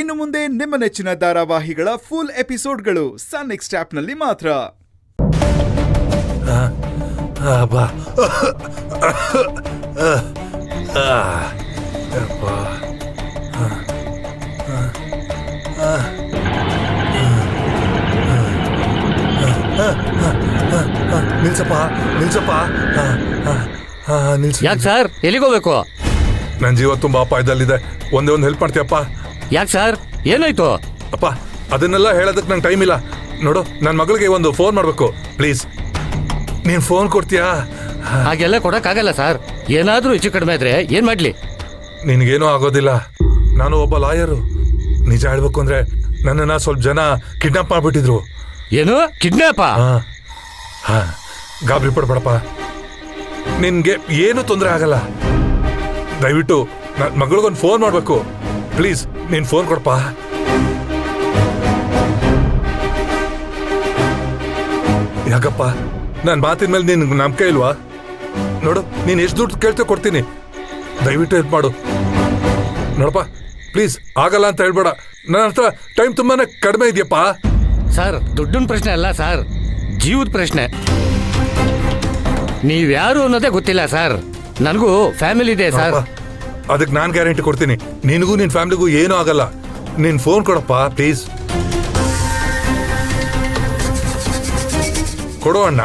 ಇನ್ನು ಮುಂದೆ ನಿಮ್ಮ ನೆಚ್ಚಿನ ಧಾರಾವಾಹಿಗಳ ಫುಲ್ ಎಪಿಸೋಡ್ಗಳು ಸನ್ ನೆಕ್ಸ್ಟ್ ಆಪ್ನಲ್ಲಿ ಮಾತ್ರ. ನಿಲ್ಸಪ್ಪ ನಿಲ್ಸಪ್ಪ. ಯಾಕೆ ಸರ್ ಎಲ್ಲಿಗೋಗ್ಬೇಕು? ನನ್ನ ಜೀವ ತುಂಬಾ ಅಪಾಯದಲ್ಲಿದೆ, ಒಂದೇ ಒಂದು ಹೆಲ್ಪ್ ಮಾಡ್ತೀಯಪ್ಪ? ಯಾಕೆ ಸರ್ ಏನಾಯ್ತು? ಅಪ್ಪ ಅದನ್ನೆಲ್ಲ ಹೇಳೋದಕ್ಕೆ ನಂಗೆ ಟೈಮ್ ಇಲ್ಲ. ನೋಡು, ನನ್ನ ಮಗಳಿಗೆ ಒಂದು ಫೋನ್ ಮಾಡಬೇಕು, ಪ್ಲೀಸ್ ನೀನು ಫೋನ್ ಕೊಡ್ತೀಯಾ? ಹಾಗೆಲ್ಲ ಕೊಡಕ್ಕಾಗಲ್ಲ ಸರ್. ಏನಾದ್ರೂ ಹೆಚ್ಚು ಕಡಿಮೆ ಇದ್ರೆ ಏನ್ ಮಾಡ್ಲಿ? ನಿನಗೇನೂ ಆಗೋದಿಲ್ಲ. ನಾನು ಒಬ್ಬ ಲಾಯರು. ನಿಜ ಹೇಳ್ಬೇಕು ಅಂದ್ರೆ ನನ್ನನ್ನ ಸ್ವಲ್ಪ ಜನ ಕಿಡ್ನಾಪ್ ಮಾಡ್ಬಿಟ್ಟಿದ್ರು. ಏನು ಕಿಡ್ನಾಪ? ಹಾ, ಗಾಬರಿ ಪಡ್ಬೇಡಪ್ಪ, ನಿನ್ಗೆ ಏನು ತೊಂದರೆ ಆಗಲ್ಲ. ದಯವಿಟ್ಟು ನನ್ನ ಮಗಳಿಗೊಂದು ಫೋನ್ ಮಾಡಬೇಕು, ಪ್ಲೀಸ್ ನೀನು ಫೋನ್ ಕೊಡಪ್ಪ. ಯಾಕಪ್ಪ ನನ್ನ ಮಾತಿನ ಮೇಲೆ ನಿನ್ಗೆ ನಂಬಿಕೆ ಇಲ್ವಾ? ನೋಡು, ನೀನು ಎಷ್ಟು ದುಡ್ಡು ಕೇಳ್ತೇ ಕೊಡ್ತೀನಿ, ದಯವಿಟ್ಟು ಹೆಲ್ಪ್ ಮಾಡು. ನೋಡಪ್ಪ ಪ್ಲೀಸ್, ಆಗಲ್ಲ ಅಂತ ಹೇಳ್ಬೇಡ. ನನ್ನ ಹತ್ರ ಟೈಮ್ ತುಂಬಾನೇ ಕಡಿಮೆ ಇದೆಯಪ್ಪ. ಸರ್ ದುಡ್ಡಿನ ಪ್ರಶ್ನೆ ಅಲ್ಲ ಸರ್, ಜೀವದ ಪ್ರಶ್ನೆ. ನೀವ್ಯಾರು ಅನ್ನೋದೇ ಗೊತ್ತಿಲ್ಲ ಸರ್. ನನಗೂ ಫ್ಯಾಮಿಲಿ ಇದೆ ಸರ್. ಅದಕ್ಕೆ ನಾನು ಗ್ಯಾರಂಟಿ ಕೊಡ್ತೀನಿ, ನಿನಗೂ ನಿನ್ನ ಫ್ಯಾಮಿಲಿಗೂ ಏನೂ ಆಗಲ್ಲ. ನೀನು ಫೋನ್ ಕೊಡಪ್ಪ ಪ್ಲೀಸ್. ಕೊಡು ಅಣ್ಣ.